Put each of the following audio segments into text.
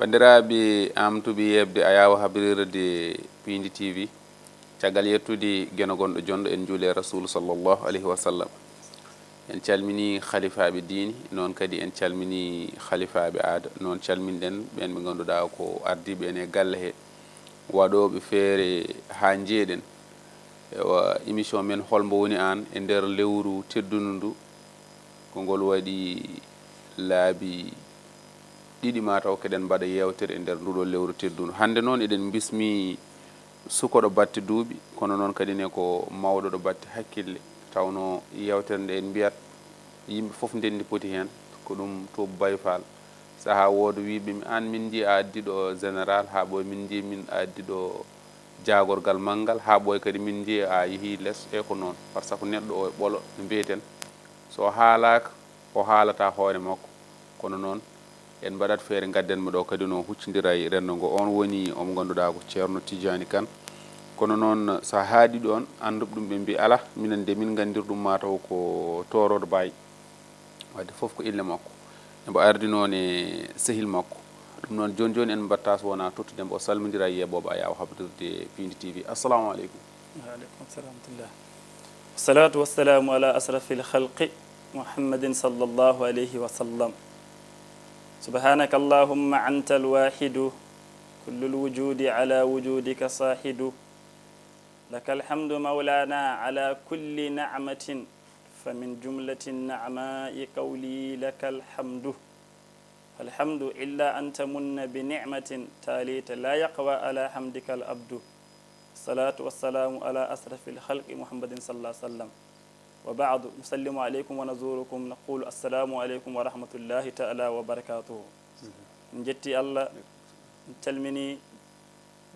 bandiraɓe amtuɓe yebde a yawa habrirde Piindi TV caggal yettude geno gonɗo jondo en juule rasul sallallahu alayhi wa sallam. En calmini khalifaɓe diini noon kadi en calmini khalifaɓe aada noon calminɗen ɓen ɓe ganduɗa ko ardiɓe en e galle he waɗoɓe feere ha jeeɗen ewa émission men Hol Mbo Woni an e nder lewru teddundu ndu ko ngol waɗi laabi ɗiɗi mataw keɗen mbaɗa yewtere e nder nduɗo lewru teddundu. Hande noon eɗen bismi sukoɗo batte duuɓi kono noon kadi ne ko mawɗo ɗo batte hakkille tawno yewtere nde en mbiyat yimɓe fof ndendi poti hen ko ɗum to bayfal saaha wooda wiɓe mi an min ji a addi ɗo général ha ɓoy min ji min a addi ɗo jagorgal manggal ha ɓoy kadi min ji a yeehi less e ko noon par ce que neɗɗo o ɓolo no mbiyeten so haalaka o haalata hoore makko kono noon en mbaɗat feere gaddenmo ɗo kadi no huccidira e renndo ngo on woni omo ganduɗa ko Thierno Tidjiani Kane kono noon sa haaɗi ɗon anduɓe ɗum ɓe mbi ala minen de min gandir ɗum mataw ko toroɗo bayi wadde fof ko ille makko embo ardi noon e sehil makko ɗum noon joni joni en mbatta so wona tottudembo o salmodira e yeɓoɓe a yawa habdude Piindi TV. Assalamu aleykum. waaleykum salamtullah wassalatu wassalamu ala asrafil khalqi muhammadin sallallahu alayhi wa sallam subhanaka allahumma anta alwahidu kullu lwujudi ala wujudika sahidu laka alhamdu maulana ala kulli na'matin famin jumlati na'ma'i qawli laka alhamdu alhamdu illa anta munna bi ni'matin talita la yaqwa ala hamdika al abdu salatu wassalamu ala asrafil khalqi muhammadin sallallahu alaihi wasallam wa ba'du nusallimu alaykum wa nazurukum naqulu assalamu alaykum wa rahmatullahi ta'ala wa barakatuhu jetti Allah calmini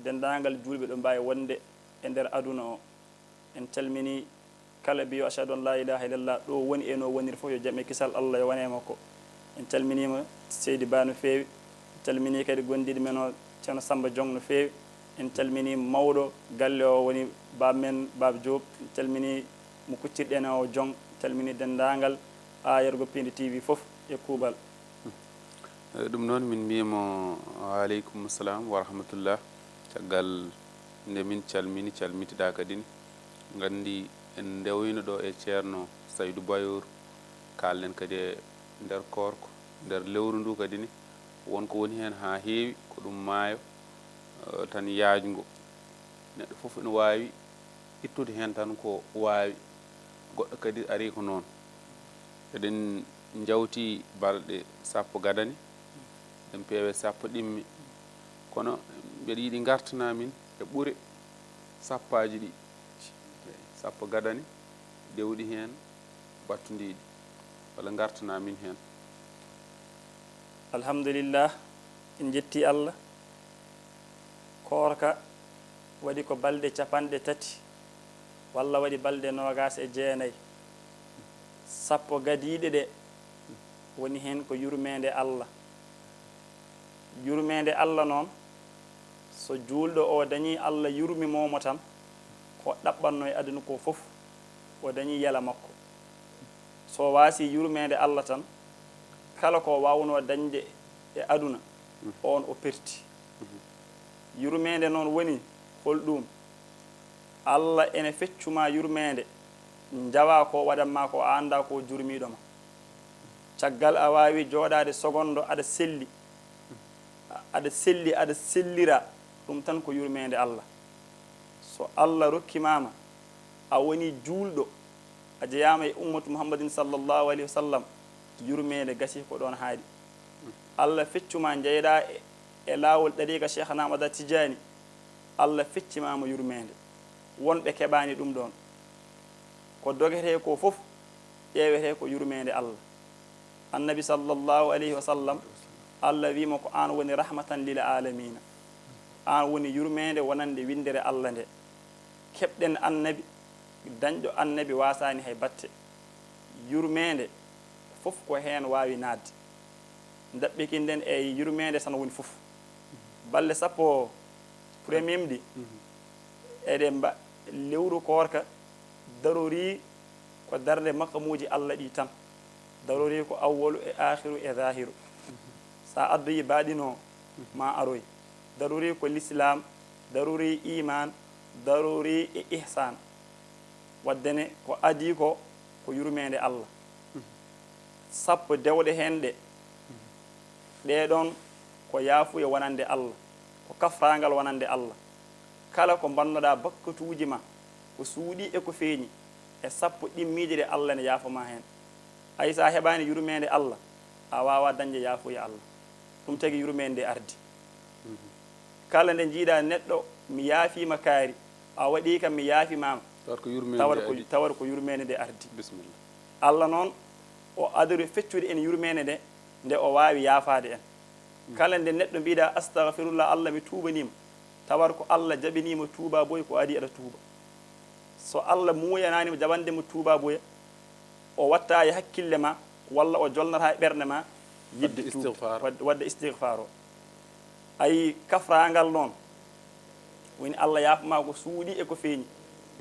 dendagal julɓe ɗo mbawi wonde e nder aduna o en calmini kala biyo ashhadu an la ilaha illallah ɗo woni e no woniri fof yo jaam e kisal Allah yo wone makko en calminima seydi ba no feewi en calmini kadi gondiɗo men o ceerno Samba Diong no feewi en calmini mawɗo galle o woni baba men Baba Diop en calmini mo kuccirɗen o Diong calmini dendagal ayergo Piindi TV fof e kuuɓal ɗum noon min mbimo waaleykum salam wa rahmatullah caggal nde min calmini calmitiɗa kadi gandi en dewino ɗo e ceerno Saydou Bayour kalnen kadi e nder korko nder lewru ndu kadi ni wonko woni hen ha heewi ko ɗum maayo tan yaajgo neɗɗo fof ene wawi ittude hen tan ko wawi goɗɗo kadi ari ko noon eɗen jawti balɗe sappo gadani en peewe sappo ɗimmi kono mbeɗa yiiɗi gartana min e ɓuure sappaji ɗi sappo gadani dewɗi hen battudiɗi walla gartana min hen. alhamdulillah en jetti Allah korka waɗi ko balɗe capanɗe tati walla waɗi balɗe nogas e jeenayyi sappo gadiɗe ɗe woni hen ko yurmede Allah yurmede Allah noon so julɗo o dañi Allah yurmi momo tan ko ɗaɓɓanno e aduna ko fof o dañi yala makko so wasi yurmede Allah tan kala ko wawno dañde e aduna on o perti yurmede noon woni holɗum Allah ene feccuma yurmede jawa ko waɗanma ko anda ko jurmiɗoma caggal a wawi joɗade segondo aɗa selli aɗa sellira ɗum tan ko yurmede Allah so Allah rokkimama a woni julɗo a jeyama e ummatu muhammadin sallallahu alayhi wa sallam yurmede gasi ko ɗon haaɗi Allah feccuma jeyɗa e lawol ɗariqa Cheikh Ahmad Tidjiani Allah feccimama yurmede wonɓe keɓani ɗum ɗon ko dogete ko fof ƴewete ko yurmede Allah annabi sallallahu alayhi wa sallam Allah wima ko an woni rahmatan lil alamina an woni yurmede wonande windere Allah nde keɓɗen annabi dañɗo annabi wasani hay batte yurmede fof ko hen wawi nadde daɓɓikinden e yurmede tan woni fof balle sappo premier ɗi eɗen mba lewru korka darori ko darde makamuji Allah ɗi tan darori ko awwalu e akhiru e zahiru sa addoyi baɗino ma aroy daruri ko l'islam daruri iman daruri e ihsan waddene ko adi ko yurmede Allah sappo dewde hende ɗe ɗon ko yaafuye wonande Allah ko kafrangal wonande Allah kala ko bannoɗa bakkatuji ma ko suuɗi e ko feeñi e sappo ɗimmiji ɗe Allah ne yaafoma hen ay sa heɓani yurmede Allah a wawa dañde yaafuye Allah ɗum tagi yurmede nde ardi kala nde jiiɗa neɗɗo mi yaafima kaari a waɗi kam mi yaafimama tawat ko yurmede nde ardi bisimilla Allah noon o adori feccude en yurmede nde o wawi yaafade en kala nde neɗɗo mbiɗa astahfirullah Allah mi tuubanima tawat ko Allah jabinima tuuba boy ko adi aɗa tuuba so Allah muyananima jabandemo tuuba boya o watta e hakkille ma walla o jolnata e ɓerde ma yidde wadde istighfar o ayi kafrangal noon woni Allah yaafama ko suuɗi e ko feeñi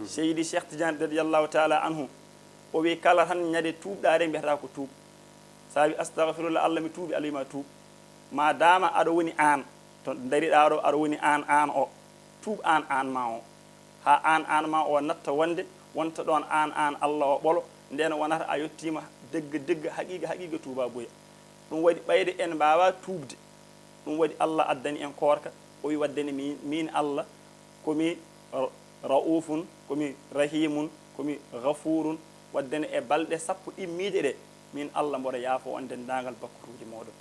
seydi Cheikh Tidiane radiallahu taala anhu o wi kala tan ñade tuubɗare mbiyata ko tuub sa wi astahfirullah Allah mi tuubi Allah wima tuub ma dama aɗa woni an to dariɗa ɗo aɗa woni an o tuub an ma o ha an ma o natta wonde wonta ɗon an Allah o ɓolo nden wonata a yettima degga haqiqa tuuba boya ɗum waɗi ɓayde en mbawa tuubde ɗum waɗi Allah addani en korka o wi waddani min Allah komi raufun komi rahimun komi ghafurun waddani e balɗe sappo ɗimmije ɗe min Allah mboɗo yaafo on dendagal bakkutuji moɗon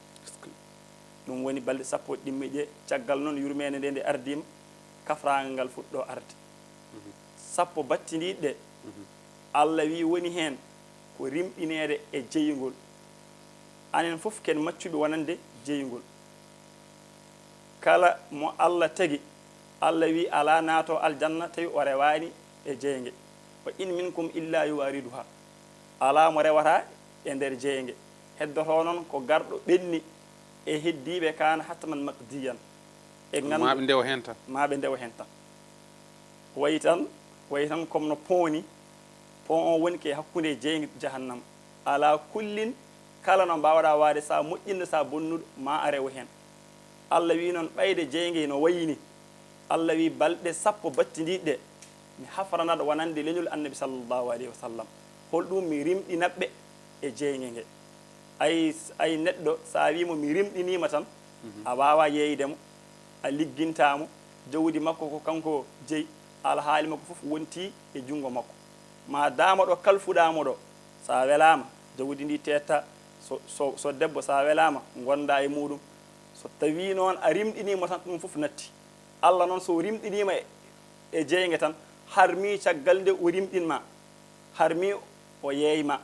ɗum woni balɗe sappo ɗimmije caggal noon yurmede nde ardima kafragal ngal fuɗɗo arde sappo battidiɗe Allah wi woni hen ko rimɗinede e jeyngol anen fof ken maccuɓe wonande jeyngol kala mo Allah tagi Allah wi ala naato aljanna tawi o rewani e jeyge wa in minkum illa yuwariduha ala mo rewata e nder jeyge heddoto noon ko garɗo ɓenni e heddiɓe kana hatman maqdiyan e maɓe ndewa hen tan wayi tan comme no pon o woni ke hakkude jeyge jahannam ala kullin kala no mbawɗa wade sa moƴƴinɗo sa bonnuɗo ma a rewa hen Allah wi noon ɓayde jeyge no wayini Allah wi balɗe sappo battidiɗe mi hafranaɗo wonande leñol annabi sallllahu alayhi wa sallam holɗum mi rimɗinaɓɓe e jeyge nge ay neɗɗo sa wimo mi rimɗinima tan a wawa yeeydemo a liggintamo jawdi makko ko kanko jeeyi alhaali makko foof wonti e jungo makko ma dama ɗo kalfuɗamo ɗo sa welama jawdi ndi tetta so debbo sa welama gonda e muɗum so tawi noon a rimɗinima tan ɗum foof natti Allah noon so rimɗinima e jeyge tan harmi caggal nde o rimɗinma harmi o yeeyma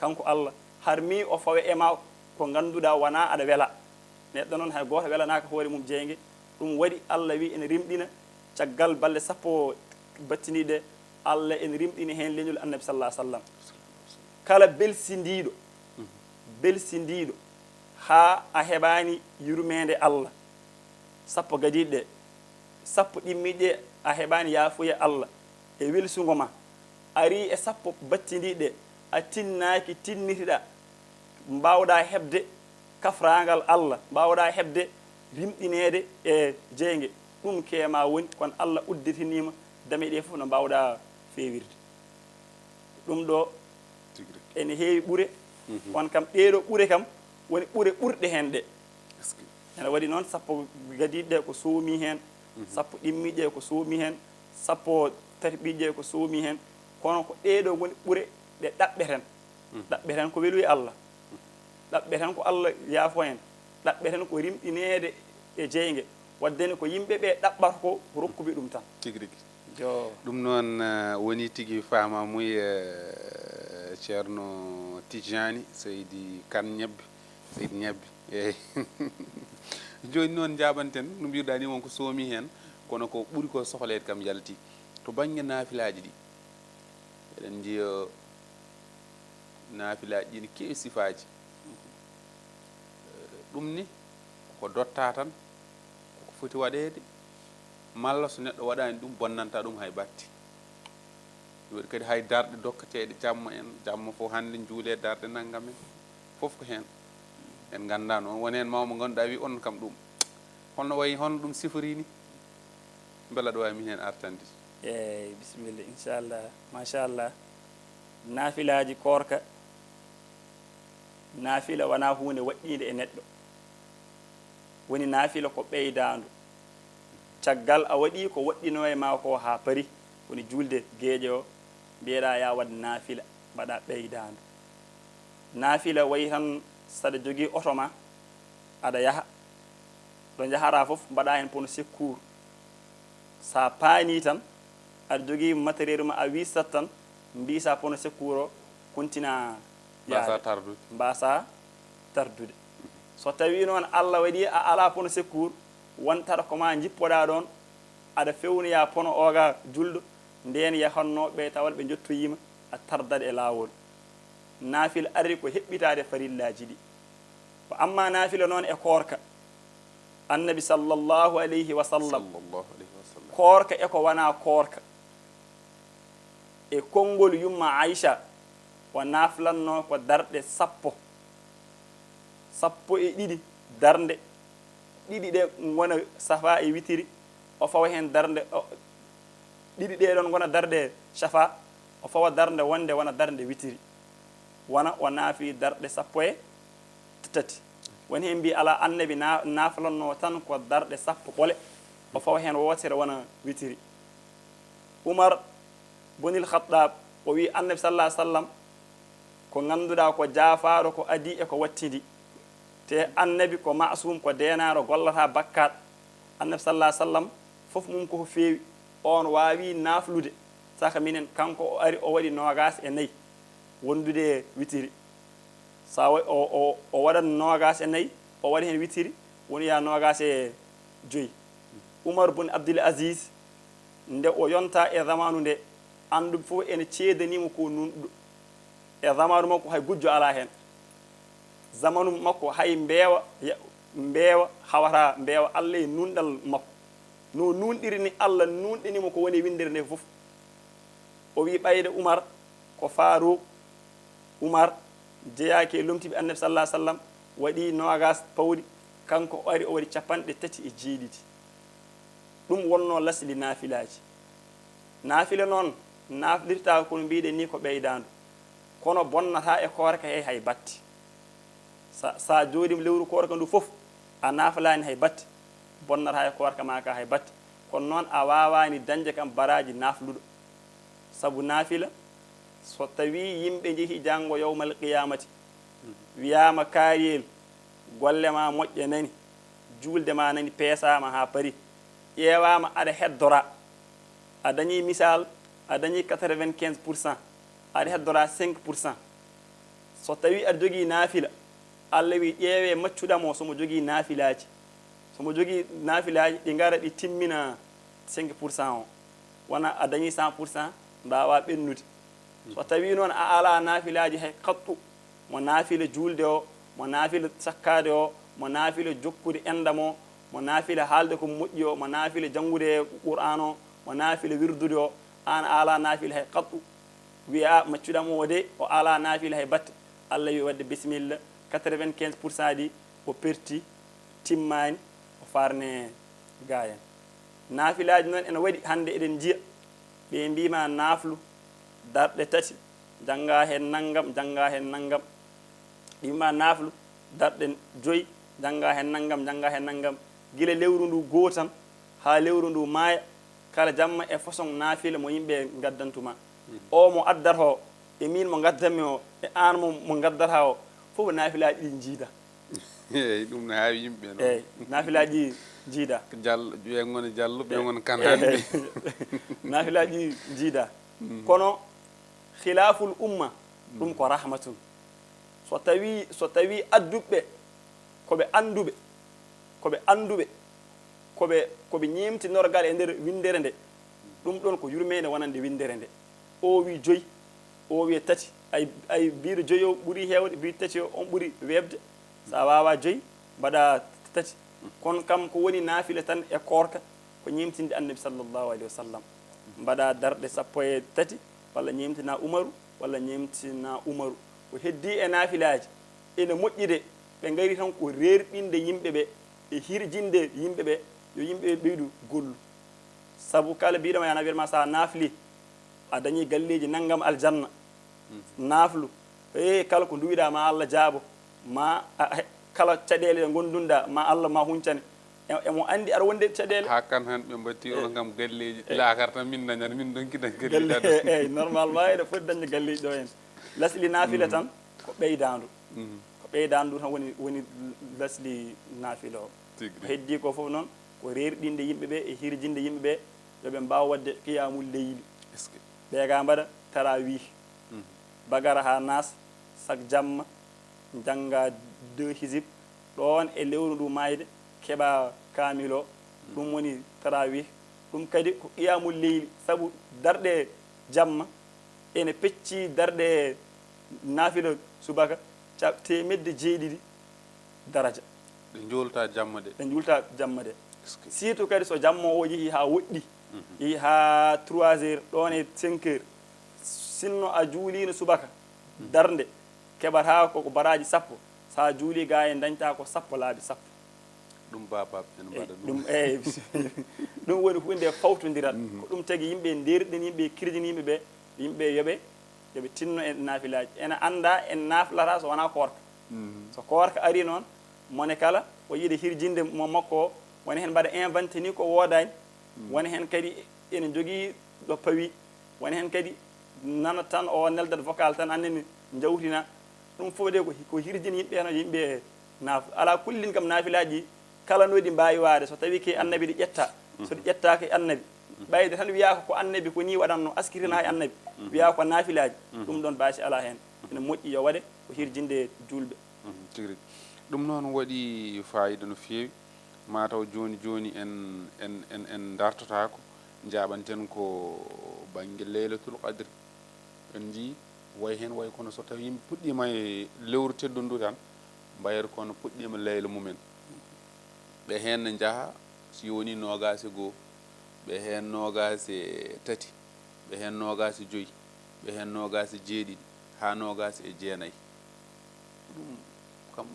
kanko Allah harmi o fawe ema ko ganduɗa wona aɗa wela neɗɗo noon hay goto welanaka hoore mum jeyge ɗum waɗi Allah wi ene rimɗina caggal balɗe sappo battiniɗe Allah ene rimɗini hen leñol annabi sallah sallam kala belsindiɗo ha a heɓani yurmede Allah sappo gadiɗe sappo ɗimmiɗe a heɓani yaafuye Allah e welsugo ma ari e sappo battidiɗe a tinnaki tinnitiɗa mbawɗa hebde kafragal Allah mbawɗa hebde rimɗinede e jeyge ɗum kema woni kono Allah udditinima dame ɗe fof no mbawɗa fewirde ɗum ɗo ene heewi ɓuure on kam ɗeɗo ɓuure kam woni ɓuure ɓurɗe hen ɗe ene waɗi noon sappo gadiɗe ko soomi hen sappo ɗimmiɗe ko soomi hen sappo tarbiɗe ko soomi hen kono ko ɗeɗo woni ɓuure ɗe ɗaɓɓeten ko weluye Allah ɗaɓɓeten ko Allah yaafo hen ɗaɓɓeten ko rimɗinede e jeyge waddene ko yimɓeɓe ɗaɓɓata ko rokkuɓe ɗum tan tigui rigui jo ɗum noon woni tigui fama muy Thierno Tidjiani seydi kan ñebbe seydi ñebbe eyyi joni noon jaɓanten no mbiruɗa ni wonko soomi hen kono ko ɓuuri ko sohlede kam yalti to banggue naafilaji ɗi eɗen jiiya naafilaji ɗi ne keewi sifaji ɗum ni ko dotta tan koko foti waɗede malla so neɗɗo waɗani ɗum bonnanta ɗum hay batti waɗi kadi hay darɗe dokkateɗe jamma en jamma fof hande juule darɗe naggam en foof ko hen en ganda noon woni hen mawmo ganduɗa wi on kam ɗum holno wayi hono ɗum siforini beela ɗo wawi min hen artande eyyi bisimilla inchallah machallah naafilaji korka naafila wona hunde waɗɗinde e neɗɗo woni naafila ko ɓeydandu caggal a waɗi ko waɗɗino e ma ko ha paari woni julde gueeƴe o mbiyeɗa ya wad naafila mbaɗa ɓeydandu naafila wayi tan saɗa jogui oto ma aɗa yaaha ɗo jahara foof mbaɗa hen pono secours sa paani tan aɗa jogui matériel ma a wisat tan mbisa pono secours o continua mbasa tardude so tawi noon Allah waɗi a ala pono secours wontata koma jippoɗa ɗon aɗa fewnoya pono oga julɗo nden yahannoɓe tawal ɓe jottoyima a tardat e lawol naafila ari ko heɓɓitade farillaji ɗi ko amma naafila noon e korka annabi sallllahu alayhi wa sallam korka e ko wona korka e konngol yumma Aïcha o naflanno ko darɗe sappo e ɗiɗi darde ɗiɗi ɗe gona safa e witiri o fawa hen darde ɗiɗi ɗe ɗon gona darde safa o fawa darde wonde wona darde witiri wona o naafi darɗe sappo e tati woni hen mbi ala annabi naflanno tan ko darɗe sappo ɓole o fawa hen wotere wona witiri Umar bonil Khattab o wi annabi sallallahu alaihi wasallam ko ganduɗa ko jaafaɗo ko adi e ko wattidi te annabi ko masum ko denaro gollata bakkat annabi sallallahu alaihi wasallam fof mum ko feewi on wawi naflude saka minen kanko o ari o waɗi nogas e nayyi wondude witiri sa o waɗat nogas e nayyi o waɗi hen witiri woni ya nogas e joyyi Umar bun Abdul Aziz nde o yonta e zamanu nde andu fof ene ceedanimo ko nunɗo e zamanu makko hay gujjo ala hen zamanu makko hay mbeewa hawata mbeewa Allah e nunɗal makko no nunɗiri ni Allah nunɗinimo ko woni windere nde fof o wi ɓayde Umar ko Farouk Umar jeyaki e lomtiɓe annabi sallallahu alaihi wasallam waɗi nogas pawɗi kanko o ari o waɗi 37 ɗum wonno lasli naafilaji naafila noon naflirta kono mbiɗen ni ko ɓeydandu kono bonnata e korka hay batti sa jooɗima lewru korka ndu fof a nafalani hay batti bonnata e korka ma ka hay batti kono noon a wawani dañde kam baraji nafluɗo saabu naafila so tawi yimɓe jeehi janggo yawmal qiyamati wiyama kaariyel golle ma moƴƴe nani julde ma nani peesama ha paari ƴewama aɗa heddora a dañi misal a dañi 95% aɗa heddora 5% so tawi aɗa jogui naafila Allah wi ƴeewe maccuɗamo somo jogui naafilaji somo jogui naafilaji ɗi gara ɗi timmina 5% o wona a dañi 100% mbawa ɓennude so tawi noon a ala naafilaji hay kattu mo naafila julde o mo naafila sakkade o mo naafila jokkude endam o mo naafila haalde ko moƴƴi o mo naafila janngude Qur'an o mo naafila wirdude o an ala naafila hay kattu wiya maccuɗam o de o ala naafila hay batte Allah wi wadde bisimilla 95% ɗi o perti timmani o farne gayen naafilaji noon ene waɗi hande eɗen jiya ɓe mbima naaflu darɗe tati janga hen naggam janga hen naggam ɗima naaflu darɗe 5 janga hen naggam guila lewru ndu gootan ha lewru ndu maaya kala jamma e façon naafila mo yimɓe gaddantuma o mo addata o e min mo gaddanmi o e an mo gaddata o fof naafilaji ɗi jiida eyyi ɗum no hawi yimɓe noon eyyi naafilaji jiida diallo ɓe goni diallo ɓe goni kan hande naafilaji jiida kono khilaful umma ɗum ko rahmatun so tawi adduɓe koɓe anduɓe koɓe ñemtinorgal e nder windere nde ɗum ɗon ko yurmede wonande windere nde o wi 5 o wi 3 ay biɗo 5 o ɓuuri hewde biɗo 3 o on ɓuuri webde sa wawa 5 mbaɗa 3 kono kam ko woni naafila tan e korka ko ñemtinde annabi sallllahu alayhi wa sallam mbaɗa darɗe 13 walla ñemtina Umaru walla ñemtina Umaru ko heddi e naafilaji ene moƴƴide ɓe gari tan ko rerɓinde yimɓe ɓe e hirjinde yimɓe ɓe yo yimɓe ɓe ɓeydu gollu sabu kala mbiɗoma yana wiyatma sa naafli a dañi galleji naggam aljanna naaflu kala ko duwiɗa ma Allah jaabo ma kala caɗele ɗe gondunɗa ma Allah ma huncane emo andi aɗa wonde caɗele ha kan han ɓe mbatti on gam galleji lakar tan min dañat min donkidan galleji eyyi normalement eɗe foti dañde galleji ɗo hen lasli naafila tan ko ɓeydandu ko ɓeydandu tan woni lasli naafila o ko heddi ko foof noon ko rerɗinde yimɓeɓe e hirjinde yimɓeɓe yoɓe mbawa wadde qiyamul leyli ɓe ga mbaɗa tarawih bagara ha nas sak jamma jangga 2 hizib ɗon e lewru ndu mayde keɓa kamil o ɗum woni tarawih ɗum kadi ko qiyamul leyli saabu darɗe jamma ene pecci darɗe naafila subaka temedde jeeɗiɗi daraja ɗe jolta jamma de ɗe julta jamma de surtout kadi so jamma o yeehi ha woɗɗi yeehi ha 3 heures ɗon e 5 heures sinno a juulino subaka darde keɓata ko baraji sappo sa juuli ga e dañta ko sappo laabi sappo ɗum babab en mbaɗa ɗum eyyi ɗum woni hunde fawtodiral ko ɗum tagui yimɓe nderɗin yimɓe kirjini yimɓeɓe yimɓe yoɓe tinno e naafilaji ene anda en naaflata so wona korka so korka ari noon mone kala o yiiɗe hirjinde mo makko o woni hen mbaɗa inventé ni ko wodani woni hen kadi ene jogui ɗo pawi woni hen kadi nana tan o neldat vocal tan annene jawtina ɗum fof de ko hirjini yimɓe no yimɓe naaf ala kullin kam naafilaji kala noɗi mbawi waade so tawi ke annabi ɗi ƴetta so ɗi ƴettaka e annabi ɓayde tan wiyaka ko annabi ko ni waɗanno askirina e annabi wiya ko naafilaji ɗum ɗon baasi ala hen ene moƴƴi yo waɗe ko hirjinde julɓe tigui ɗum noon waɗi fayida no fewi mataw joni joni en dartotako jaɓanten ko banggue leylatul qadre en jii way hen way kono so tawi yimɓe puɗɗima e lewru teddundu tan mbayata kono puɗɗima leyla mumen ɓe hen ne jaaha si woni nogase goho ɓe hen nogase tati ɓe hen nogase joyyi ɓe hen nogase jeeɗiɗi ha nogase e jeenayyi ɗum kam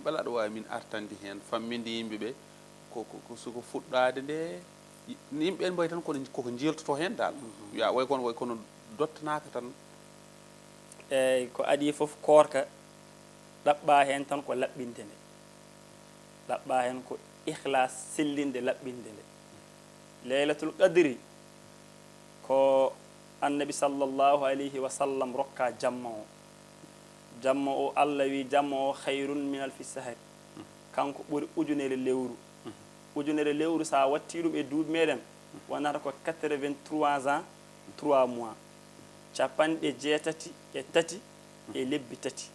bala aɗa wawi min artande hen famminde yimɓeɓe soko fuɗɗade nde yimɓe mbayi tan koko jeltoto hen dal wiya way kono dottanaka tan eyyi ko adi foof korka ɗaɓɓa hen tan ko laɓɓinde nde ɗaɓɓa hen ko ihlas sellinde laɓɓinde nde leylatul qadri ko annabi sallllahu alayhi wa sallam rokka jamma o Allah wi jamma o hayrun min alfi sahari kanko ɓuuri ujunere lewru sa watti ɗum e duuɓi meɗen wonata ko 83 ans 3 mois capanɗe jeetati e tati e lebbi tati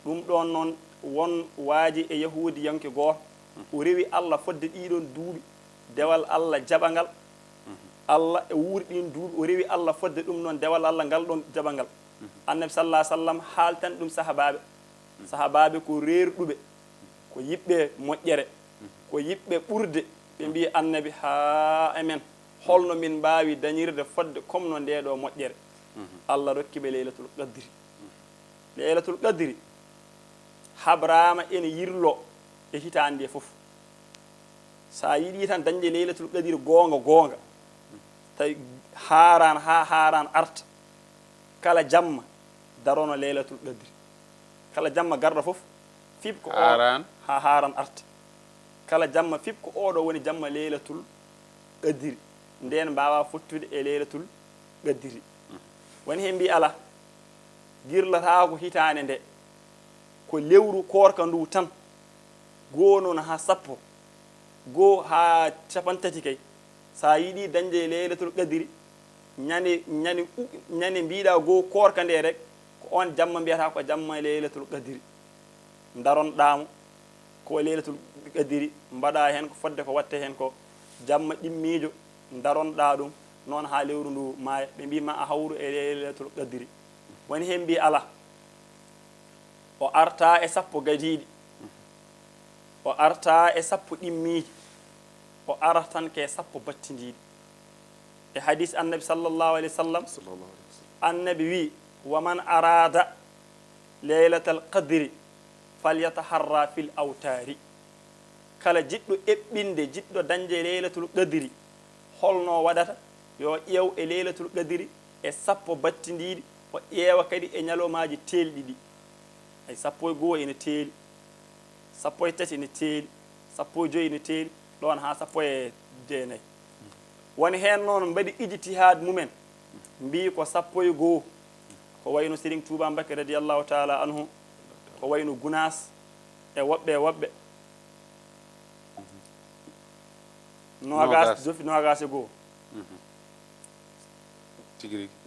ɗum ɗon noon won waaji e yahudi yanke goto o rewi Allah fodde ɗiɗon duuɓi dewal Allah jaɓangal Allah e wuuri ɗin duuɓi o rewi Allah fodde ɗum noon dewal Allah ngal ɗon jaɓangal annabi sallah sallam haaltan ɗum sahabaɓe ko reerɗuɓe ko yiɓɓe moƴƴere ko yiɓɓe ɓurde ɓe mbi annabi ha amen holno min mbawi dañirde fodde comme no ndeɗo moƴƴere Allah rokkiɓe leylatul qadri habrama ene yirlo e hitande foof sa yiiɗi tan dañde leylatul qadri gonga tawi haran arta kala jamma darono leylatul qadri kala jamma garda foof fib ko haran arta kala jamma fib ko oɗo woni jamma leylatul qadri nden mbawa fottude e leylatul qadri woni hen mbi ala girlatako hitande nde ko lewru korka ndu tan goo noon ha sappo goo ha capantati kay sa yiiɗi dañde leylatul qadri ñande mbiɗa goo korka nde rek ko on jamma mbiyata ko jamma leylatul qadri daronɗamo ko leylatul qadri mbaɗa hen ko fodde ko watte hen ko jamma ɗimmijo daronɗa ɗum noon ha lewru ndu maaya ɓe mbima a hawru e leylatul qadri woni hen mbi ala o arta e sappo gadiɗi o arta e sappo ɗimmiji o ara tan ke sappo battidiɗi e hadis annabi sallllahu alayhi wa sallam annabi wi waman arada leylatal qadri falyataharra fil awtari kala jiɗɗo eɓɓinde jiɗɗo dañde leylatul qadri holno waɗata yo ƴeew e leylatul qadri e sappo battidiɗi o ƴeewa kadi e ñalomaji telɗiɗi ay sappo e goho ene teeli sappo e tati ene teeli sappo e joyi ene teeli ɗon ha sappo e jeenayyi woni hen noon mbaɗi ijtihad mumen mbi ko sappo e goho ko wayno Serigne Touba Mbacké radiallahu taala anhu ko wayno Gunas e woɓɓe nogas jofi nogas e goho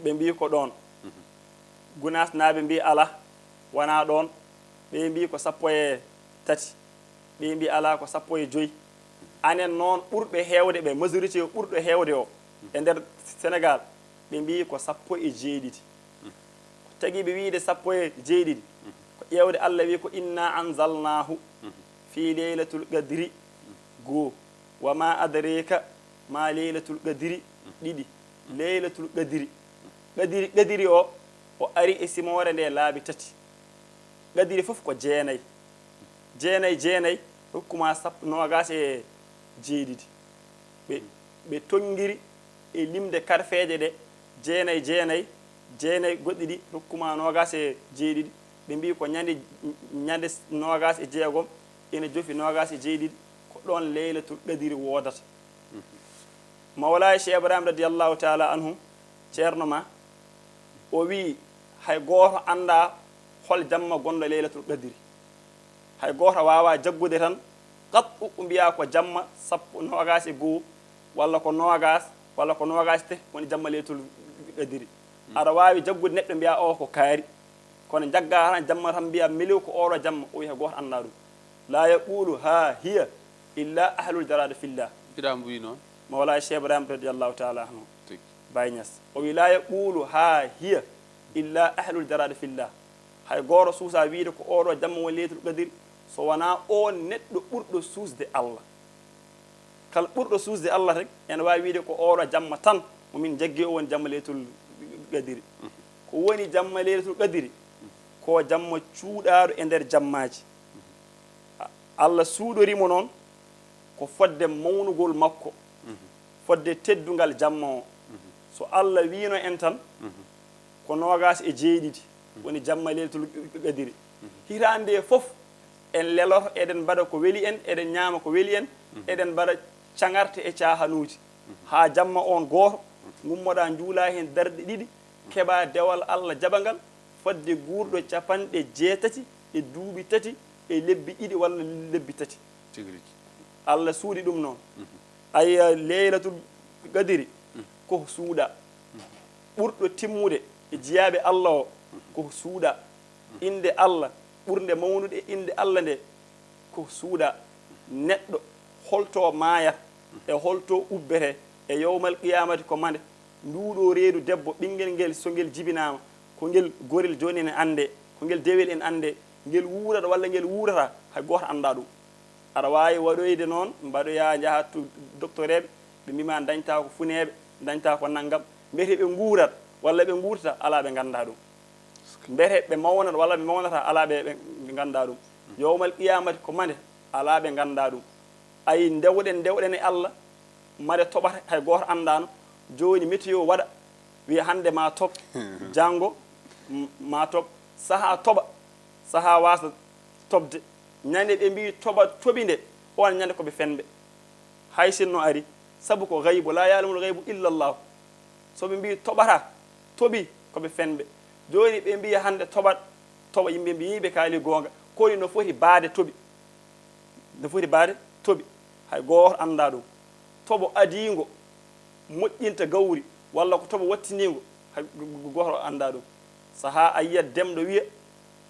ɓe mbi ko ɗon Gunas naaɓe mbi ala wona ɗon ɓe mbi ko sappo e tati ɓe mbi ala ko sappo e joyi anen noon ɓurɓe heewde ɓe majorité o ɓurɗo heewde o e nder Sénégal ɓe mbi ko sappo e jeeɗiɗi ko tagui ɓe wiide sappo e jeeɗiɗi ko ƴewde Allah wi ko inna anzalnahu fi leylatul qadri goo wa ma adraka ma leylatul qadri ɗiɗi leylatul qadri qadri o o ari e simore nde laabi tati qadri fof ko jeenayyi hokkuma sappo nogas e jeeɗiɗi ɓe tonguiri e limde karfeje ɗe jeenayyi goɗɗi ɗi hokkuma nogas e jeeɗiɗi ɓe mbi ko ñande nogas e jeegom ene jofi nogas e jeeɗiɗi ko ɗon leylatul qadri wodata mawlaye Cheikh Ibrahim radiallahu taala anhu ceerno ma o wi hay goto anda hol jamma gonɗo leylatul qadri hay goto wawa jaggude tan qat'u mbiya ko jamma sappo nogas e goho walla ko nogas te woni jamma leylatul qadri aɗa wawi jaggude neɗɗo mbiya o ko kaari kono jagga tan jamma tan mbiya melew ko oɗo jamma o wi hay goto anda ɗum la yaqulu ha hiya illa ahlul jarade fillah biɗa wi noon mawlaye Cheikh Ibrahim radiallahu taala anhu Baye Niass o wi la yaqulu ha hiya illa ahlul jarade fillah hay goto suusa wiide ko oɗo jamma woni leylatul qadri so wona on neɗɗo ɓurɗo suusde Allah kala ɓurɗo suusde Allah rek ene wawi wiide ko oɗo jamma tan momin jaggi o woni jamma leylatul qadri ko woni jamma leylatul qadri ko jamma cuuɗaɗo e nder jammaji Allah suuɗorimo noon ko fodde mawnugol makko fodde teddugal jamma o so Allah wino en tan ko nogas e jeeɗiɗi woni jamma leylatul qadri hirande fof en leloto eɗen mbaɗa ko weeli en eɗen ñaama ko weeli en eɗen mbaɗa cagarte e cahanuuji ha jamma on goto gummoɗa juula hen darɗe ɗiɗi keɓa dewal Allah jaɓagal fodde guurɗo capanɗe jeetati e duuɓi tati e lebbi ɗiɗi walla lebbi tati Allah suuɗi ɗum noon aya leylatul qadri ko suuɗa ɓurɗo timmude e jiyaɓe Allah o ko suuɗa inde Allah ɓurde mawnude inde Allah nde ko suuɗa neɗɗo holto maayat e holto ubbete e yowmal qiyamati ko mande nduɗo reedu debbo ɓinguel ngel so ngel jibinama ko ngel gorel joni en ande ko ngel dewel en ande ngel wuurata walla ngel wuurata hay goto anda ɗum aɗa wawi waɗoyde noon mbaɗoya jaaha to docteur eɓe ɓe mbima dañta ko funeɓe dañta ko naggam mbiyete ɓe guurat walla ɓe guurta ala ɓe ganda ɗum mbiyete ɓe mawnat walla ɓe mawnata ala ɓe ganda ɗum yowmal qiyamati ko mande ala ɓe ganda ɗum ayi dewɗen e Allah made toɓata hay goto andano joni météo waɗa wiya hande ma toɓ janggo ma toɓ saaha toɓa saaha wasa toɓde ñande ɓe mbi toɓi nde on ñande koɓe fenɓe hay sinno ari saabu ko gaybu la yalamul gaybu illa llah soɓe mbi toɓata toɓi koɓe fenɓe joni ɓe mbi hande toɓa yimɓe mbiɓe kaali gonga koni no foti baade toɓi hay goto anda ɗum toɓo adigo moƴƴinta gawri walla ko toɓo wattinigo hay goto anda ɗum saaha a yiyat demɗo wiya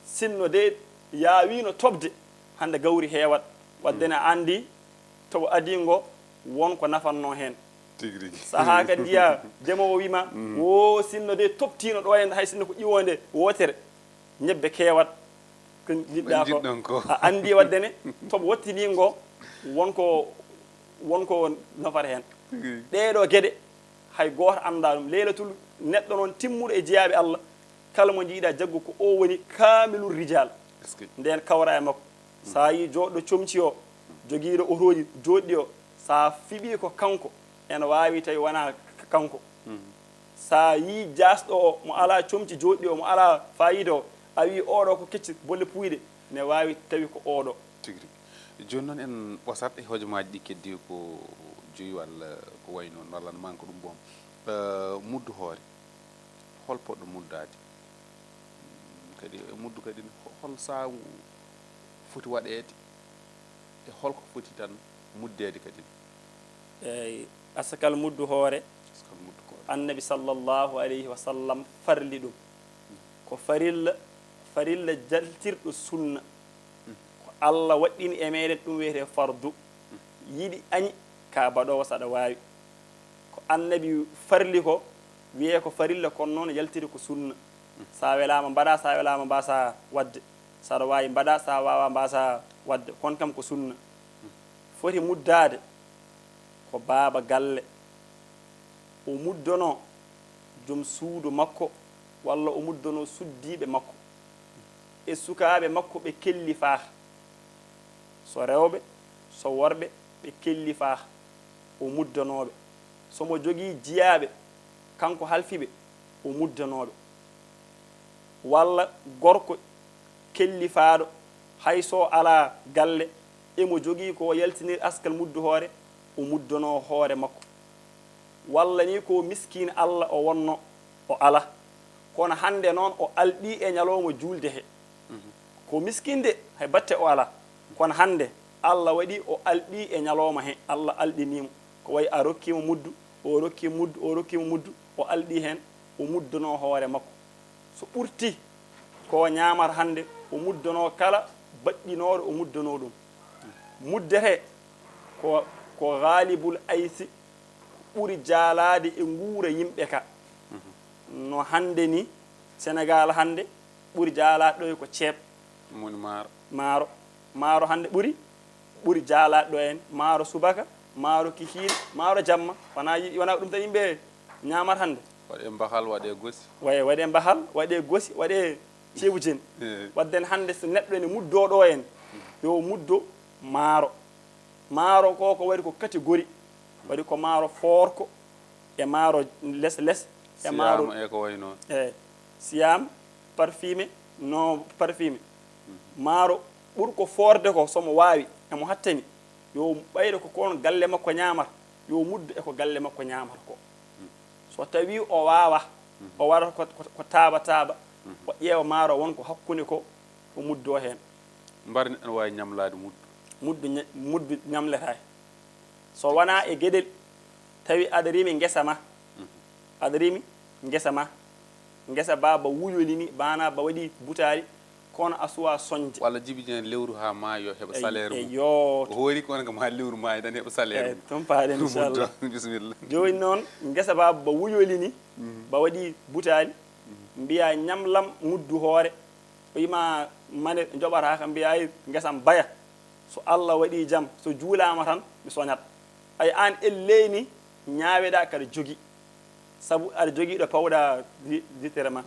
sinno de yawino toɓde hande gawri heewat wadde ne andi toɓo adigo wonko nafanno hen saaha kadi jiya demowo wima wo sinno de toɓtino ɗo hen hay sinno ko ƴiwonde wotere ñebbe kewat ko jiɗɗa ko a andi wadde ne toɓo wattinigo wonko nafata hen ɗeɗo gueɗe hay goto anda ɗum leylatul neɗɗo noon timmuɗo e jeeyaɓe Allah kala mo jiiɗa jaggu ko o woni kamilul rijal nden kawra e makko sa yi joɗɗo comci o jogiiɗo otoji joɗɗi o sa fiɓi ko kanko ene wawi tawi wona kanko sa yi jasɗo o mo ala comci joɗɗi o mo ala fayida o a wi oɗo ko kecci bolle puyɗe ne wawi tawi ko oɗo tigi rigi joni noon en ɓosat e hojomaji ɗi keddi ko joyi walla ko way noon walla no manque ɗum boom muddu hoore hol poɗɗo muddade kadi muddu kadi hol sa foti waɗede e holko foti tan muddede kadi eyi asakal muddu hoore annabi sallllahu alayhi wa sallam farli ɗum ko farilla jaltirɗo sunna ko allah waɗɗini e meɗen ɗum wiyete fardu yiɗi añi ka baɗowo saɗa wawi ko annabi farli ko wiye ko farilla kono noon yaltiri ko sunna sa welama mbaɗa sa welama mbasa wadde saɗa wawi mbaɗa sa wawa mbasa wadde kono kam ko sunna foti muddade ko baaba galle o muddono joom suudu makko walla o muddono suddiɓe makko e sukaɓe makko ɓe kelli faa so rewɓe so worɓe ɓe kelli faa o muddanoɓe somo jogii jiyaɓe kanko halfiɓe o muddanoɓe walla gorko kelli faaɗo hay so ala galle emo jogii ko yaltinir askal muddu hoore o muddano hoore makko walla ni ko miskine allah o wonno o ala kono hande noon o alɗi e ñalowma julde he ko miskinde hay batte o ala kono hande allah waɗi o alɗi e ñalowma he allah alɗinimo ko wayi a rokkimo muddu o rokkimo muddu o rokkimo muddu o alɗi hen o muddano hoore makko so ɓurti ko ñamata hande o muddano kala baɗɗinoɗo o muddano ɗum muddete ko ghalibul aysi ɓuri jaalade e nguura yimɓe ka no hande ni sénégal hande ɓuri jaalade ɗo ko ceeb moni maaro hande ɓuri jaalade ɗo en maaro subaka maaro kikiine maaro jamma wona ɗum tan yimɓe ñamata hande waɗe mbahal waɗe gosi waɗe mbahal waɗe gosi waɗe ceebu jeni wadden hande so neɗɗo ene muddo ɗo en yo muddo maaro ko waɗi ko catégorie waɗi ko maaro forko e maaro les e maaro e ko way noon siyam parfumé non parfumé maaro ɓuri ko forde ko somo wawi emo hattani yo ɓayde ko kon galle makko ñamata yo muddo e ko galle makko ñamata ko so tawi o wawa o waɗata ko taaba o ƴeewa maaro wonko hakkunde ko o muddo hen mbar neɗɗo wawi ñamlade muddu ñamletay so wona e gueɗel tawi aɗa rimi ngesa ma aɗa rimi ngesa ma ngesa ba wuyolini bana ba waɗi butali kono a suwa soñde walla jibijene lewru ha ma yo heɓa salaire mum yo hoori kono ko ma lewru ma tan heɓa salaire mum tum paaɗen inchallah bisimilla joni noon ngesa ba wuyolini ba waɗi butali mbiya ñamlam muddu hoore o yima mane joɓata kam mbiya ngesam baya so allah waɗi jaam so juulama tan mi soñat ay an elleyni ñaaweɗa kada jogi saabu aɗa jogiiɗo pawɗa litere ma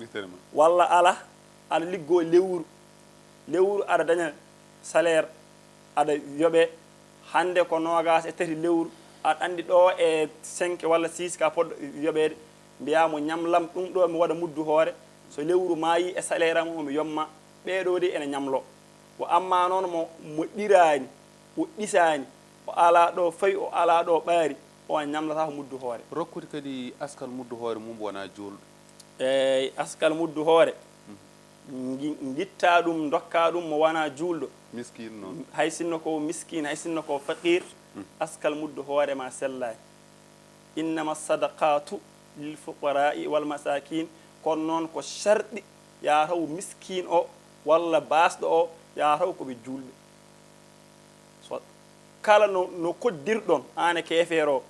walla ala aɗa liggo lewru aɗa daña salaire aɗa yoɓe hande ko nogas e tati lewru aɗa andi ɗo e 5 walla 6 ka poɗɗo yoɓede mbiyamo ñamlam ɗum ɗo mi waɗa muddu hoore so lewru maayi e salaire am omi yomma ɓeɗo de ene ñamlo o amma noon mo ɗirani o ɗisani o ala ɗo fayi o ala ɗo ɓaari o ñamlata ko muddu hoore rokkude kadi askal muddu hoore mum wona julɗo eyyi askal muddu hoore gitta ɗum dokka ɗum mo wona julɗo miskine noon hay sinno ko miskine hay sinno ko faqir askal muddu hoore ma sellani innama sadaqatu lil fuqara'i wal masakin kono noon ko sharɗi yataw miskine o walla basɗo o yataw koɓe julɓe so kala no koddirɗon an e kefeero o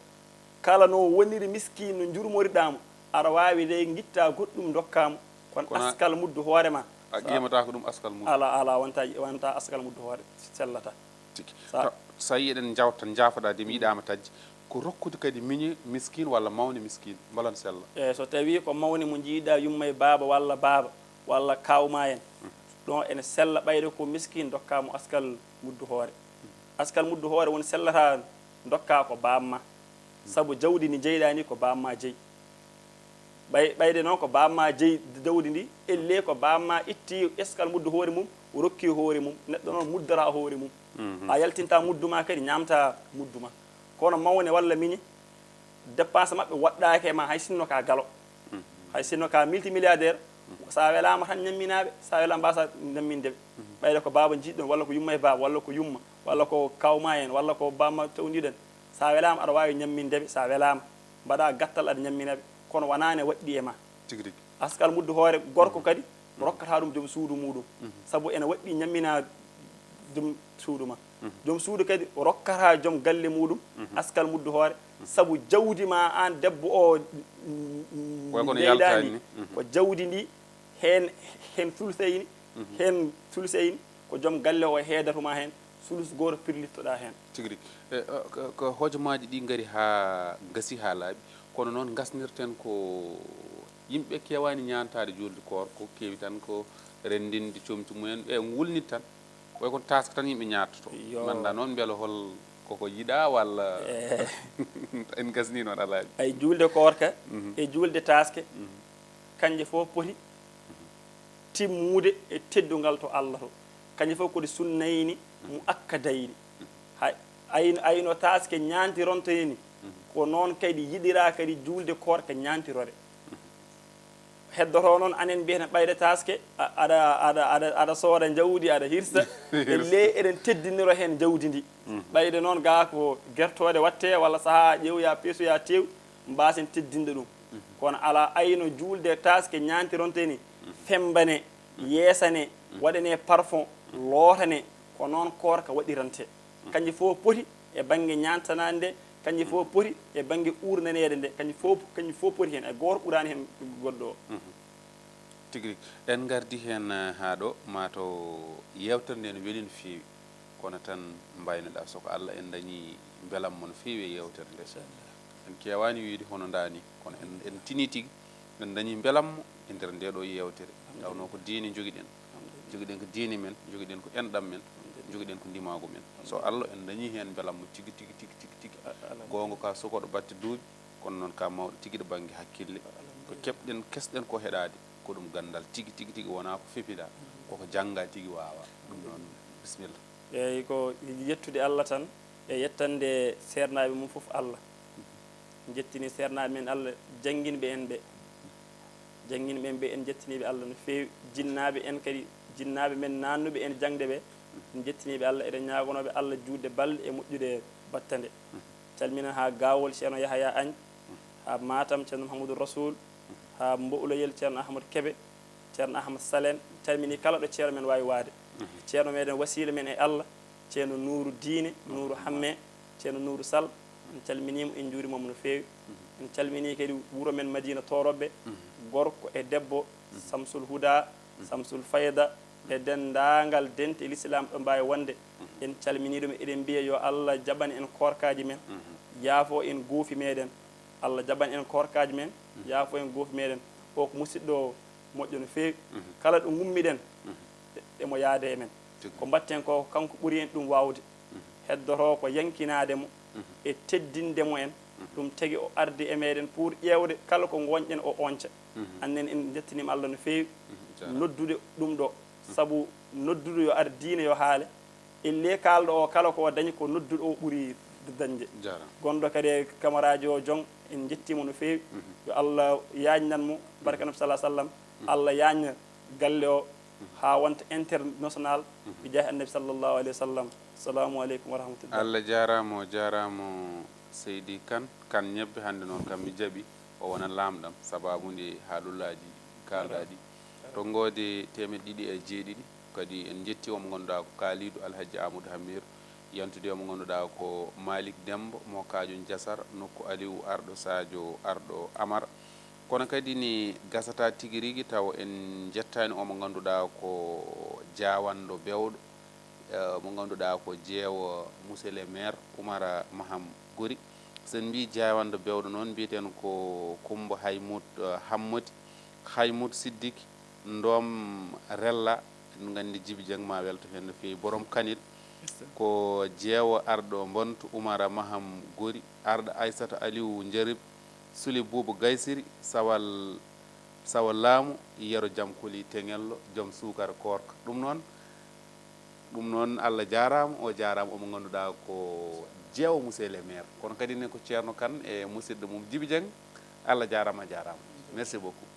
kala no woniri miskine no jurmoriɗamo aɗa wawi de gitta goɗɗum dokkamo kono askal muddu hoore ma a qimata ko ɗum askal muddu ala wonta askal muddu hoore sellata tigi so yi eɗen jawta jafoɗa de mi yiɗama tajji ko rokkude kadi miñi miskine walla mawni miskine mbalan sella eyyi so tawi ko mawni mo jiiɗa yumma e baaba walla kawma en ɗon ene sella ɓayde ko miskine dokkamo askal muddu hoore askal muddu hoore woni sellata dokka ko bamma sabu jawdi ni jeyɗa ni ko bamma jeyi ɓayde noon ko bamma jeyi jawdi ndi elle ko bamma itti eskal muddu hoore mum o rokki hoore mum neɗɗo noon muddara hoore mum a yaltinta mudduma kadi ñamta mudduma kono mawne walla mini dépense mabɓe waɗɗaki e ma hay sinno ka galo hay sinno ka multimilliardaire sa welama tan ñamminaɓe sa welama mbasa ñammindeɓe ɓayde ko baba jiɗɗon walla ko yumma e baba walla ko yumma walla ko kawma en walla ko bamma tawdiɗen sa welama aɗa wawi ñammindeɓe sa welama mbaɗa gattal aɗa ñamminaɓe kono wonane waɗɗi e ma askal muddu hoore gorko kadi rokkata ɗum joom suudu muɗum saabu ene waɗɗi ñammina joom suudu ma joom suudu kadi rokkata joom galle muɗum askal muddu hoore saabu jawdi ma an debbo o leyɗani ko jawdi ndi hen fulseyni hen fulseyni ko joom galle o heedatuma hen sulus goto pirlittoɗa hen tigui ko hojomaji ɗi gaari ha gasi ha laaɓi kono noon gasnirten ko yimɓe kewani ñantade julde koor ko kewi tan ko rendinde comci mumen ɓe gulnit tan way kon taska tan yimɓe ñattoto manda noon beela hol koko yiɗa walla en gasni noon alaaji ay julde koorka e julde taske kanje fof poti timmude e teddugal to Allah to kanje fof kodi sunnayni mu akkadayni hay ayno taske ñantirontoyni ko noon kadi yiɗira kadi julde koorka ñantirore heddoto noon anen mbiyeten ɓayde taske aɗa sooda jawdi aɗa hirsa e ley eɗen teddiniro hen jawdi ndi ɓayde noon ga ko guertode watte walla saaha ƴewya peesoya tew mbasen teddinde ɗum kono ala ayno julde taske ñantironteni fembane yeesane waɗane parfum lootane ko noon koorka waɗirante kanƴe fof poti e banggue ñantanade nde kanƴe fof poti e banggue urnanede nde kanƴe fof poti hen e goto ɓurani hen goɗɗo o tigui en gardi hen ha ɗo mataw yewtere nde no weeli no fewi kono tan mbaynoɗa soko Allah en dañi beelammo no fewi e yewtere nde en kewani wiide hono dani kono en tini tigui en dañi beelammo e nder nde ɗo yewtere tawno ko diine joguiɗen joguiɗen ko diine men joguiɗen ko enɗam men joguiɗen ko ndimagu men so Allah en dañi hen beelammo tigui gonga ka sokoɗo batte duuɓi kono noon ka mawɗo tigui ɗo banggue hakkille ko keɓɗen kesɗen ko heɗade ko ɗum gandal tigui wona ko fepiɗa koko jangga tigui wawa ɗum noon bisimilla eyyi ko yettude Allah tan e yettande sernaɓe mum foof Allah jettini sernaɓe men Allah jangguinɓe en ɓe en jettiniɓe Allah no fewi jinnaɓe en kadi jinnaɓe men nannuɓe en jangde ɓe en jettiniɓe Allah eɗen ñagonoɓe Allah juutde balɗe e moƴƴude battande calmina ha gawol ceerno Yahaya Agne ha Matam ceerno Mouhamadou Rasoul ha Mbouloyel ceerno Ahmadou Kébé ceerno Ahmad Salen calmini kala ɗo ceerno men wawi waade ceerno meɗen wasila men e Allah ceerno Nourou Diine Nourou Hamme ceerno Nourou Sall en calminimo en juurimomo no fewi en calmini kadi wuuro men Madina Toroɓe gorko e debbo Samsul Huda Samsul Fayda e dendagal dente l'islam ɗo mbawi wonde en calmini ɗum eɗen mbiya yo Allah jaɓan en korkaji men yaafo en goofi meɗen Allah jaɓan en korkaji men yaafo en goofi meɗen o ko musidɗo moƴƴo no fewi kala ɗo gummiɗen emo yaade e men ko mbatten ko kanko ɓuuri en ɗum wawde heddoto ko yankinademo e teddindemo en ɗum tagui o ardi e meɗen pour ƴewde kala ko gonƴen o onca annen en jettinima Allah no fewi noddude ɗum ɗo saabu nodduɗo yo ar diine yo haale elle kalɗo o kala ko dañi ko nodduɗo o ɓuuri dañde gonɗo kadi e camaraji o jong en jettimo no fewi yo Allah yañnanmo barka nabi sallah sallam Allah yañna galle o ha wonta international bi jaahi annabi sallllahu alayhi wa sallam assalamu aleykum wa rahmatullah Allah jaramo Seydi Kane ñebbe hande noon kam mi jaaɓi o wona lamɗam sababude haalullaji kalɗaɗi to ngoode 200 kadi en jetti omo ganduɗa ko kaalido Alhaji Amadou Hamir yantude omo ganduɗa ko Malick Dembo mo kajo Jassar nokku Aliou arɗo Sadio arɗo Amar kono kadi ni gasata tigui rigui taw en jettani omo ganduɗa ko jawanɗo bewɗo mo ganduɗa ko jeewo monsieur le maire Oumara Maham Gori sen mbi jawanɗo bewɗo noon mbiyeten ko Coumba Haymoudy Siddiky ndom rella no gandi Djibi Dieng ma welto hen no fewi borom kanel ko jeewo arɗo bonto Oumara Maham Gori arɗo Aissata Aliou Njarib Suli Boubou Gaysiri sawal laamu yero jam koli teŋello joom suukara korka ɗum noon Allah jarama o jarama omo ganduɗa ko jeewo monsieur le maire kono kadi ne ko Thierno Kane e musidɗo mum Djiby Dieng Allah jarama merci beaucoup